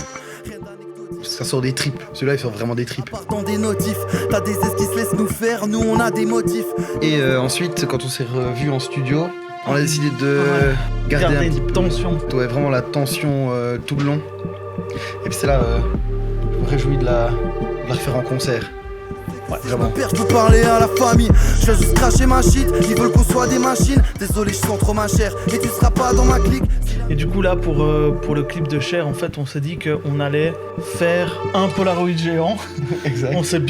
Speaker 3: Ça sort des tripes. Celui-là, il sort vraiment des tripes.
Speaker 4: Partant des notifs, t'as des aises qui se laissent nous faire, nous on a des motifs.
Speaker 3: Et ensuite, quand on s'est revu en studio, on a décidé de garder un petit peu...
Speaker 1: tension.
Speaker 3: Ouais, vraiment la tension tout le long. Et puis c'est là, je me réjouis de la refaire en concert. Ouais,
Speaker 4: Je
Speaker 3: vraiment.
Speaker 4: me perds, je peux parler à la famille. Je vais juste cracher ma shit, ils veulent qu'on soit des machines. Désolé, je sens trop ma chair, mais tu seras pas dans ma clique.
Speaker 1: Et du coup là pour le clip de Cher, en fait on s'est dit qu'on allait faire un Polaroid géant.
Speaker 3: Exact.
Speaker 1: On s'est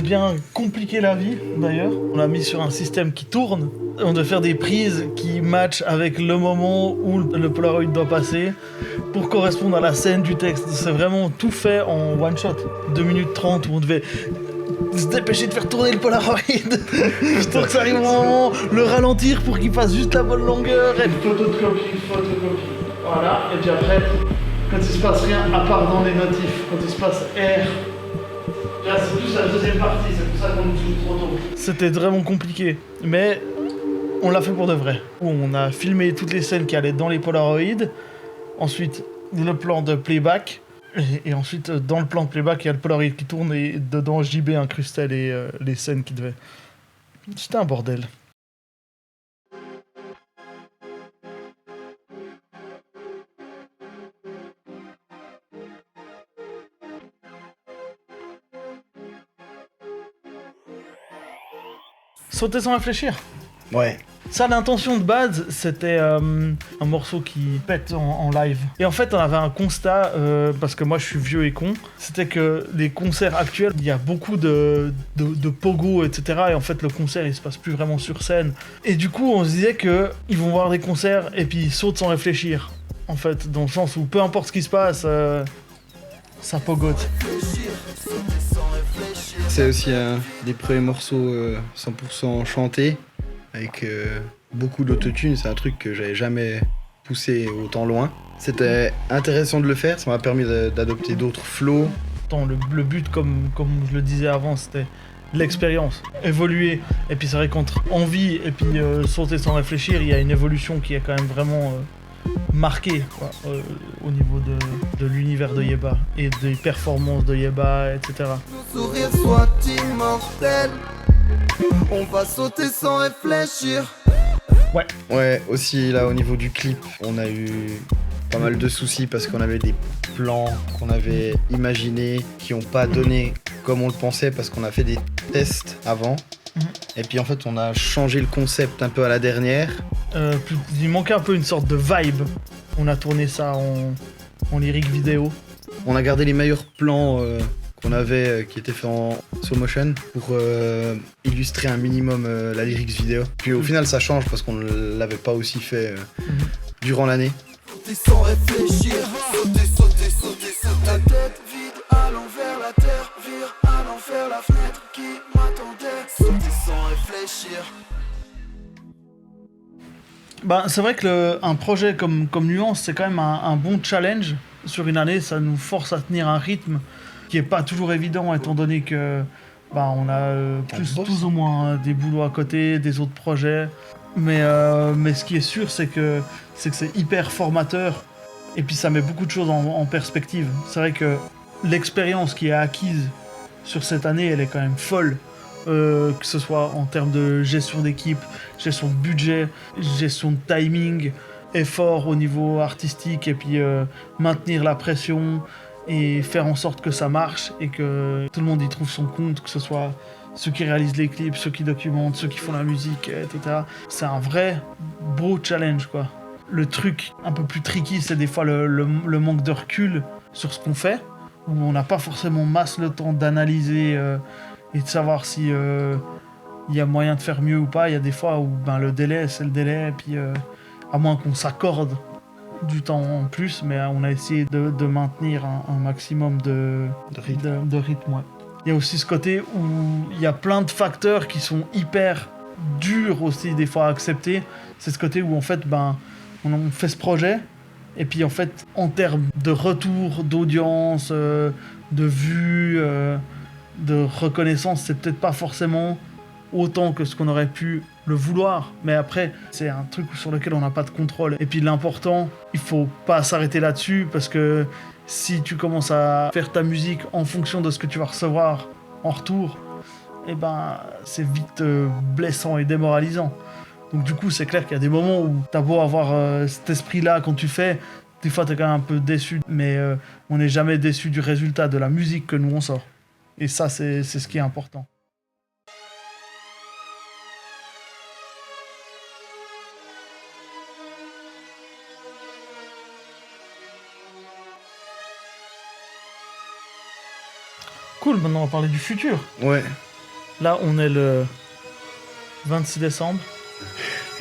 Speaker 1: bien compliqué la vie d'ailleurs. On l'a mis sur un système qui tourne. On doit faire des prises qui matchent avec le moment où le Polaroid doit passer pour correspondre à la scène du texte. C'est vraiment tout fait en one shot. 2 minutes 30 où on devait se dépêcher de faire tourner le Polaroid pour que ça arrive au moment, le ralentir pour qu'il fasse juste la bonne longueur et photocopie. Voilà, et puis après, quand il se passe rien, à part dans les notifs, quand il se passe R, là c'est plus la deuxième partie, c'est pour ça qu'on nous joue trop tôt. C'était vraiment compliqué, mais on l'a fait pour de vrai. On a filmé toutes les scènes qui allaient dans les Polaroids, ensuite le plan de playback, et ensuite dans le plan de playback il y a le Polaroid qui tourne et dedans JB incrustait les scènes qui devaient. C'était un bordel. Sauter sans réfléchir.
Speaker 3: Ouais.
Speaker 1: Ça, l'intention de base, c'était un morceau qui pète en live. Et en fait, on avait un constat, parce que moi je suis vieux et con, c'était que les concerts actuels, il y a beaucoup de pogo, etc. Et en fait, le concert, il se passe plus vraiment sur scène. Et du coup, on se disait qu'ils vont voir des concerts et puis ils sautent sans réfléchir. En fait, dans le sens où peu importe ce qui se passe, ça pogote.
Speaker 3: C'est aussi un des premiers morceaux 100% chantés, avec beaucoup d'autotune. C'est un truc que j'avais jamais poussé autant loin. C'était intéressant de le faire, ça m'a permis d'adopter d'autres flows.
Speaker 1: Le but, comme je le disais avant, c'était l'expérience, évoluer. Et puis c'est vrai qu'entre envie et puis sauter sans réfléchir, il y a une évolution qui est quand même vraiment marquée quoi, au niveau de l'univers de Yebba et des performances de Yebba, etc.
Speaker 4: Nos sourires soient immortels, on va sauter sans réfléchir.
Speaker 3: Ouais, aussi là au niveau du clip, on a eu pas mal de soucis parce qu'on avait des plans qu'on avait imaginés qui n'ont pas donné comme on le pensait parce qu'on a fait des tests avant. Et puis en fait on a changé le concept un peu à la dernière.
Speaker 1: Il manquait un peu une sorte de vibe. On a tourné ça en lyrique vidéo.
Speaker 3: On a gardé les meilleurs plans qu'on avait qui était fait en slow motion pour illustrer un minimum la lyrics vidéo. Puis au final ça change parce qu'on ne l'avait pas aussi fait durant l'année.
Speaker 4: Sauter sans réfléchir, sauter, la tête vide à l'envers, la terre vire à l'enfer, la fenêtre qui m'attendait, sauter sans réfléchir.
Speaker 1: Bah, c'est vrai que un projet comme Nuance, c'est quand même un bon challenge. Sur une année, ça nous force à tenir un rythme qui est pas toujours évident, étant donné que on a tous ou moins des boulots à côté, des autres projets. Mais ce qui est sûr, c'est que c'est hyper formateur. Et puis ça met beaucoup de choses en perspective. C'est vrai que l'expérience qui est acquise sur cette année, elle est quand même folle. Que ce soit en termes de gestion d'équipe, gestion de budget, gestion de timing, effort au niveau artistique et puis maintenir la pression et faire en sorte que ça marche et que tout le monde y trouve son compte, que ce soit ceux qui réalisent les clips, ceux qui documentent, ceux qui font la musique, etc. C'est un vrai beau challenge, quoi. Le truc un peu plus tricky, c'est des fois le manque de recul sur ce qu'on fait, où on n'a pas forcément masse le temps d'analyser et de savoir si il y a moyen de faire mieux ou pas. Il y a des fois où le délai, c'est le délai, et puis à moins qu'on s'accorde du temps en plus, mais on a essayé de maintenir un maximum de rythme. Ouais. Il y a aussi ce côté où il y a plein de facteurs qui sont hyper durs aussi des fois à accepter. C'est ce côté où en fait on fait ce projet et puis en fait en termes de retour, d'audience, de vues, de reconnaissance, c'est peut-être pas forcément autant que ce qu'on aurait pu le vouloir, mais après c'est un truc sur lequel on n'a pas de contrôle. Et puis l'important, il faut pas s'arrêter là-dessus, parce que si tu commences à faire ta musique en fonction de ce que tu vas recevoir en retour, c'est vite blessant et démoralisant. Donc du coup c'est clair qu'il y a des moments où t'as beau avoir cet esprit-là quand tu fais, des fois t'es quand même un peu déçu, mais on n'est jamais déçu du résultat de la musique que nous on sort. Et ça c'est ce qui est important. Cool, maintenant on va parler du futur.
Speaker 3: Ouais.
Speaker 1: Là on est le 26 décembre.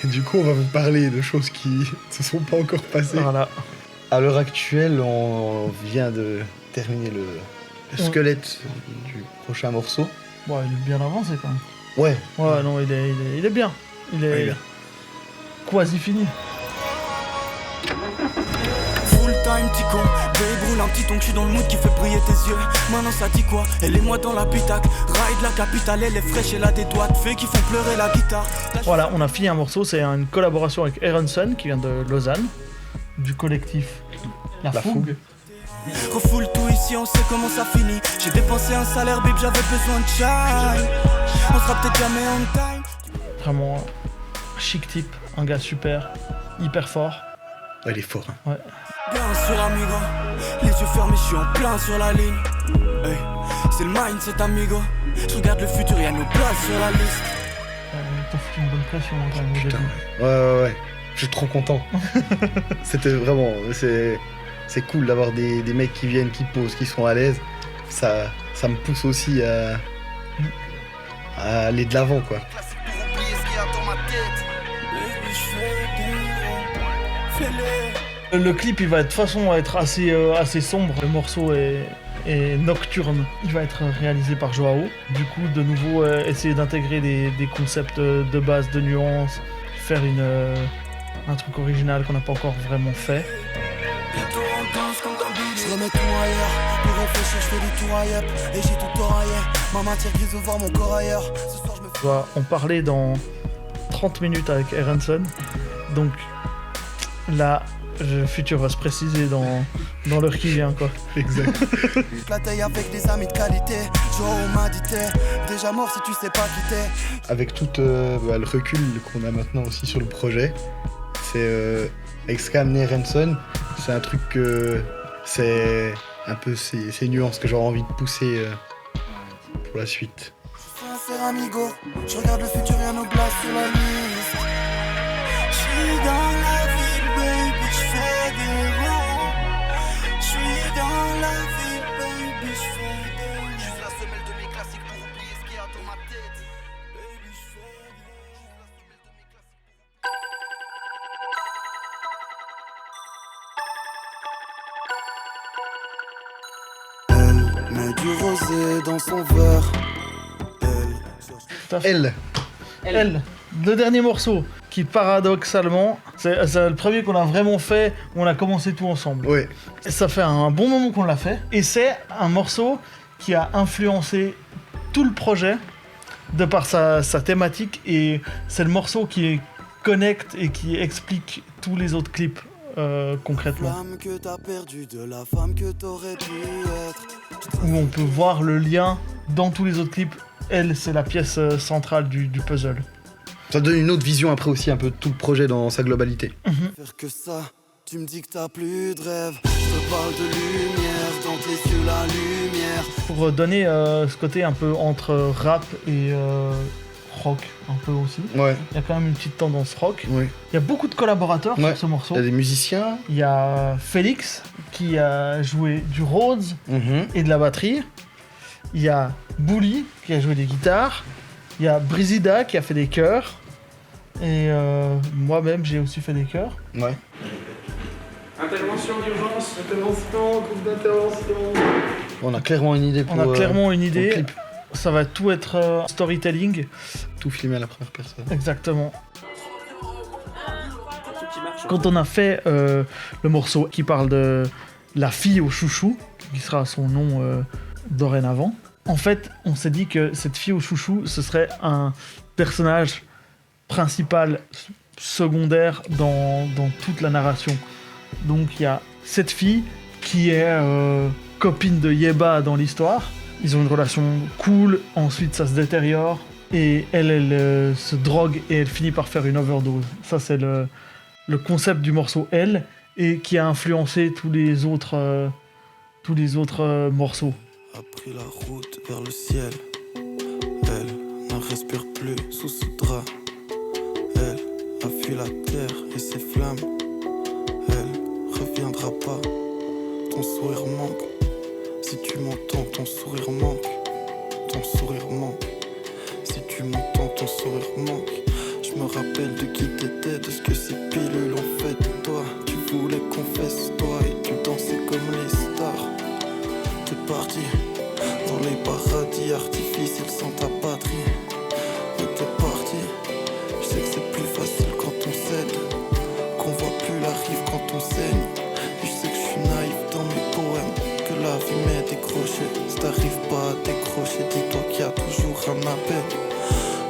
Speaker 3: Et du coup on va vous parler de choses qui ne se sont pas encore passées.
Speaker 1: Voilà.
Speaker 3: À l'heure actuelle, on vient de terminer le squelette du prochain morceau.
Speaker 1: Bon, il est bien avancé quand même.
Speaker 3: Ouais.
Speaker 1: Ouais, non, il est bien. Il est
Speaker 3: bien.
Speaker 1: Quasi fini.
Speaker 4: Full time petit con, babe roule un petit ton, que je suis dans le mood qui fait briller tes yeux. Maintenant ça dit quoi? Elle est moi dans l'habitacle, ride la capitale, elle est fraîche, elle a des doigts de fée qui font pleurer la guitare.
Speaker 1: Voilà, on a fini un morceau, c'est une collaboration avec Aronson qui vient de Lausanne, du collectif La Fougue.
Speaker 4: Refoule tout ici, on sait comment ça finit. J'ai dépensé un salaire, bib, j'avais besoin de chai. On sera peut-être jamais on time.
Speaker 1: Vraiment chic type, un gars super, hyper fort.
Speaker 3: Ouais, il est fort. Hein.
Speaker 1: Ouais.
Speaker 4: Bien sûr, amigo, les yeux fermés, je suis en plein sur la ligne. Hey, c'est le mindset, amigo. Je regarde le futur, y'a nos places sur la liste.
Speaker 1: T'as foutu une bonne pression quand même au
Speaker 3: Putain,
Speaker 1: début.
Speaker 3: ouais. Je suis trop content. C'était vraiment... C'est cool d'avoir des mecs qui viennent, qui posent, qui sont à l'aise. Ça me pousse aussi à aller de l'avant, quoi.
Speaker 1: Le clip, il va de toute façon être assez sombre. Le morceau est nocturne. Il va être réalisé par Joao. Du coup, de nouveau, essayer d'intégrer des concepts de base, de nuances, faire un truc original qu'on n'a pas encore vraiment fait.
Speaker 4: Je remets tout ailleurs, pour réfléchir je fais du tour ailleurs. Et j'ai tout oraillé, ma matière grise au voir mon corps ailleurs. Ce soir je me
Speaker 1: On va en parler dans 30 minutes avec Aronson. Donc là, le futur va se préciser dans l'heure qui vient, quoi.
Speaker 3: Exact.
Speaker 4: la taille avec des amis de qualité. Joao m'a dit t'es déjà mort si tu sais pas quitter.
Speaker 3: Avec tout le recul qu'on a maintenant aussi sur le projet, c'est avec ce qu'a amené Aronson, c'est un truc que c'est un peu ces nuances que j'aurais envie de pousser pour la suite.
Speaker 4: Sincère amigo, je regarde le futur, y'a nos glaces sur la liste. J'suis dans la ville, baby, j'fais des ronds. J'suis dans la ville, baby, j'fais des ronds. Elle met du rosé dans son verre.
Speaker 3: Elle.
Speaker 1: Elle, le dernier morceau, qui paradoxalement, c'est le premier qu'on a vraiment fait, où on a commencé tout ensemble.
Speaker 3: Oui.
Speaker 1: Et ça fait un bon moment qu'on l'a fait, et c'est un morceau qui a influencé tout le projet, de par sa thématique, et c'est le morceau qui connecte et qui explique tous les autres clips concrètement.
Speaker 4: Flamme que t'as perdu de la femme que t'aurais pu être.
Speaker 1: Où on peut voir le lien dans tous les autres clips. Elle, c'est la pièce centrale du puzzle.
Speaker 3: Ça donne une autre vision après aussi un peu de tout le projet dans sa globalité.
Speaker 4: Faire que ça, tu me dis que t'as plus de rêve. Je te parle de lumière, dans tes yeux la lumière.
Speaker 1: Pour donner ce côté un peu entre rap et rock, un peu aussi.
Speaker 3: Ouais.
Speaker 1: Il y a quand même une petite tendance rock.
Speaker 3: Oui.
Speaker 1: Il y a beaucoup de collaborateurs sur ce morceau.
Speaker 3: Il y a des musiciens.
Speaker 1: Il y a Félix qui a joué du Rhodes et de la batterie. Il y a Bully qui a joué des guitares. Il y a Brizida qui a fait des chœurs. Et moi-même, j'ai aussi fait des chœurs.
Speaker 3: Ouais.
Speaker 9: Intervention d'urgence.
Speaker 6: Intervention, groupe d'intervention.
Speaker 3: On a clairement une idée pour
Speaker 1: On a clairement une
Speaker 3: pour le
Speaker 1: idée.
Speaker 3: clip.
Speaker 1: Ça va tout être storytelling.
Speaker 3: Tout filmé à la première personne.
Speaker 1: Exactement. Quand on a fait le morceau qui parle de la fille au chouchou, qui sera son nom dorénavant, en fait, on s'est dit que cette fille au chouchou, ce serait un personnage principal, secondaire dans toute la narration. Donc il y a cette fille qui est copine de Yeba dans l'histoire. Ils ont une relation cool, ensuite ça se détériore, et elle se drogue et elle finit par faire une overdose. Ça c'est le concept du morceau Elle, et qui a influencé tous les autres morceaux.
Speaker 4: A pris la route vers le ciel. Elle ne respire plus sous ce drap. Elle a fui la terre et ses flammes. Elle reviendra pas. Ton sourire manque. Si tu m'entends, ton sourire manque. Ton sourire manque. Si tu m'entends, ton sourire manque. Je me rappelle de qui t'étais, de ce que ces pilules ont fait de toi. Tu voulais qu'on fasse toi et tu dansais comme les stars. T'es parti dans les paradis artificiels sans ta patrie. Mais t'es parti. Je sais que c'est plus facile quand on cède, qu'on voit plus la rive quand on saigne. Et je sais que je suis naïf dans mes poèmes, que la vie m'est décrochée. Si t'arrives pas à décrocher, dis-toi qu'il y a toujours un appel.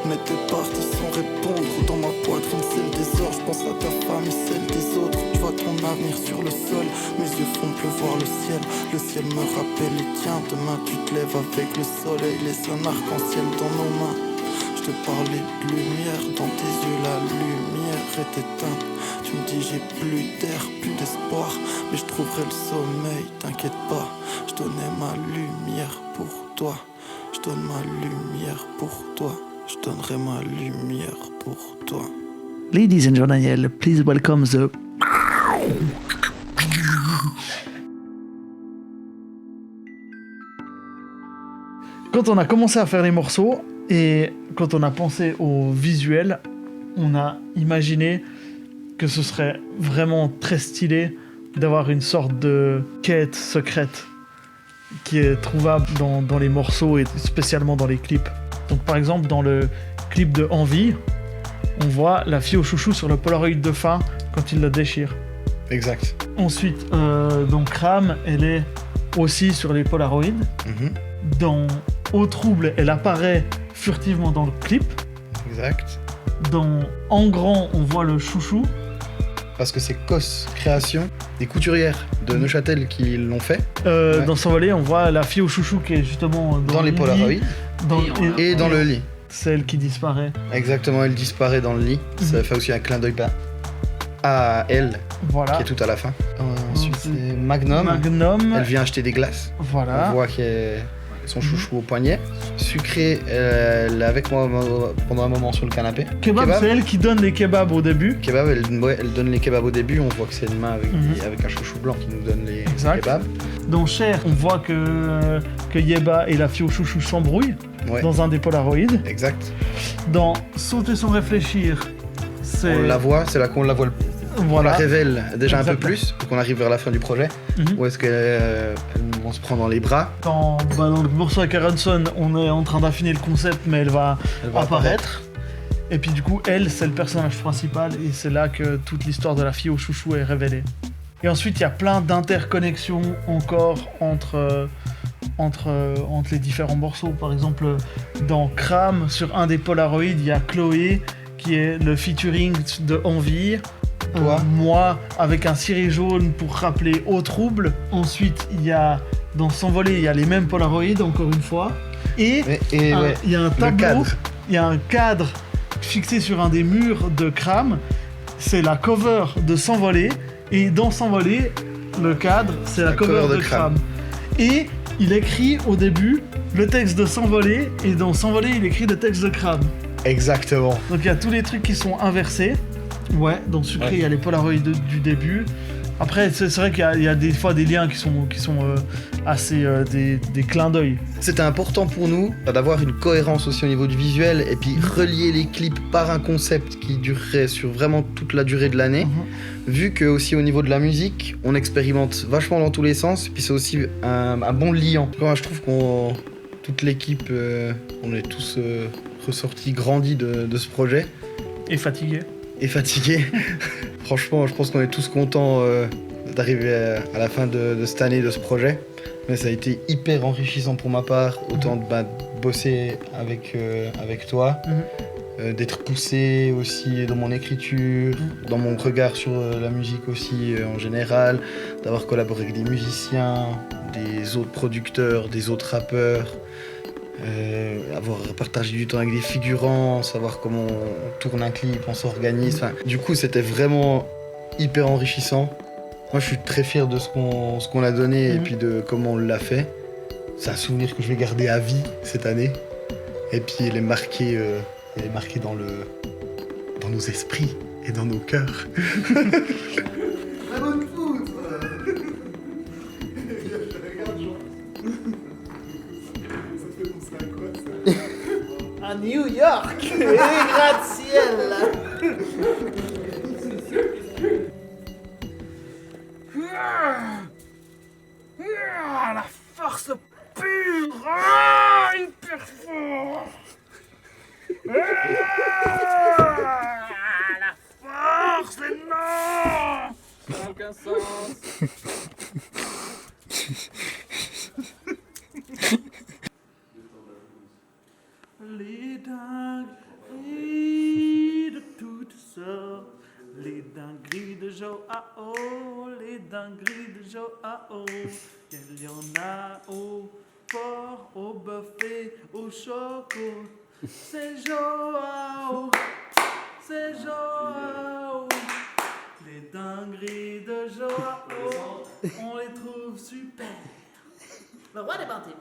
Speaker 4: Mais t'es parti sans répondre. Dans ma poitrine, celle des ors. Je pense à ta famille, celle des autres. Je vois ton avenir sur le sol. Mes yeux font pleuvoir le ciel. Le ciel me rappelle les tiens. Demain, tu te lèves avec le soleil. Laisse un arc-en-ciel dans nos mains. Je te parlais de lumière. Dans tes yeux, la lumière est éteinte. Tu me dis, j'ai plus d'air, plus d'espoir. Mais je trouverai le sommeil, t'inquiète pas. Je donnais ma lumière pour toi. Je donne ma lumière pour toi. Je donnerai ma lumière pour toi.
Speaker 1: Ladies and gentlemen, please welcome the... Quand on a commencé à faire les morceaux, et quand on a pensé au visuel, on a imaginé que ce serait vraiment très stylé d'avoir une sorte de quête secrète qui est trouvable dans les morceaux et spécialement dans les clips. Donc par exemple dans le clip de Envie, on voit la fille au chouchou sur le Polaroid de fin quand il la déchire.
Speaker 3: Exact.
Speaker 1: Ensuite, donc Ram, elle est aussi sur les Polaroids. Dans Au Trouble, elle apparaît furtivement dans le clip.
Speaker 3: Exact.
Speaker 1: Dans En Grand, on voit le chouchou.
Speaker 3: Parce que c'est Cos Création, des couturières de Neuchâtel qui l'ont fait.
Speaker 1: Dans S'envoler, on voit la fille au chouchou qui est justement
Speaker 3: dans les
Speaker 1: le
Speaker 3: Polaroids.
Speaker 1: lit,
Speaker 3: Et dans le lit.
Speaker 1: C'est elle qui disparaît.
Speaker 3: Exactement, elle disparaît dans le lit. Ça fait aussi un clin d'œil à elle,
Speaker 1: voilà.
Speaker 3: qui est tout à la fin. Ensuite, c'est Magnum. Elle vient acheter des glaces.
Speaker 1: Voilà.
Speaker 3: On voit qu'elle a son chouchou au poignet. Sucré, elle est avec moi pendant un moment sur le canapé.
Speaker 1: Kebab, c'est elle qui donne les kebabs au début.
Speaker 3: Kebab, elle donne les kebabs au début. On voit que c'est une main avec un chouchou blanc qui nous donne les kebabs.
Speaker 1: Dans Cher, on voit que Yeba et la fille au chouchou s'embrouillent.
Speaker 3: Ouais.
Speaker 1: dans un des Polaroids.
Speaker 3: Exact.
Speaker 1: Dans Sauter sans réfléchir, c'est...
Speaker 3: On la voit, c'est là qu'on la voit on la
Speaker 1: Voilà.
Speaker 3: révèle déjà un peu
Speaker 1: Exactement.
Speaker 3: plus, pour qu'on arrive vers la fin du projet,
Speaker 1: Mhm.
Speaker 3: où est-ce qu'on se prend dans les bras.
Speaker 1: Dans le morceau avec Aronson, on est en train d'affiner le concept, mais elle va apparaître. Et puis du coup, elle, c'est le personnage principal, et c'est là que toute l'histoire de la fille au chouchou est révélée. Et ensuite, il y a plein d'interconnexions encore entre les différents morceaux. Par exemple, dans Cram, sur un des Polaroids, il y a Chloé, qui est le featuring de Envie.
Speaker 3: Toi.
Speaker 1: Moi, avec un ciré jaune pour rappeler Au Trouble. Ensuite, il y a, dans S'envoler, il y a les mêmes Polaroids, encore une fois. Et il y a un tableau, il y a un cadre fixé sur un des murs de Cram. C'est la cover de S'envoler. Et dans S'envoler, le cadre, c'est la cover de Cram. Et il écrit au début le texte de S'envoler, et dans S'envoler, il écrit le texte de Cram.
Speaker 3: Exactement.
Speaker 1: Donc il y a tous les trucs qui sont inversés. Ouais, dans Sucré, il y a les Polaroids du début. Après, c'est vrai qu'il y a des fois des liens qui sont assez des clins d'œil.
Speaker 3: C'était important pour nous d'avoir une cohérence aussi au niveau du visuel et puis relier les clips par un concept qui durerait sur vraiment toute la durée de l'année. Vu que aussi au niveau de la musique, on expérimente vachement dans tous les sens. Puis c'est aussi un bon liant. Je trouve qu'on toute l'équipe, on est tous ressortis grandis de ce projet.
Speaker 1: Et fatigués.
Speaker 3: Franchement, je pense qu'on est tous contents d'arriver à la fin de cette année, de ce projet. Mais ça a été hyper enrichissant pour ma part, autant de bosser avec toi, d'être poussé aussi dans mon écriture, dans mon regard sur la musique aussi en général, d'avoir collaboré avec des musiciens, des autres producteurs, des autres rappeurs. Avoir partagé du temps avec des figurants, savoir comment on tourne un clip, on s'organise. Enfin, du coup, c'était vraiment hyper enrichissant. Moi, je suis très fier de ce qu'on a donné et puis de comment on l'a fait. C'est un souvenir que je vais garder à vie cette année. Et puis, il est marqué dans nos esprits et dans nos cœurs.
Speaker 6: Très bonne foot. Regarde, Jean. Ça te fait penser à quoi, ça?
Speaker 2: À New York. Et gratte-ciel.
Speaker 1: La force pure. Hyper fort. La force énorme.
Speaker 2: Ça n'a aucun sens.
Speaker 1: Les dingueries de toutes sortes, les dingueries de Joao, les dingueries de Joao. Il y en a au porc, au buffet, au choco. C'est Joao, c'est Joao. Les dingueries de Joao, on les trouve super. Le roi des bandits.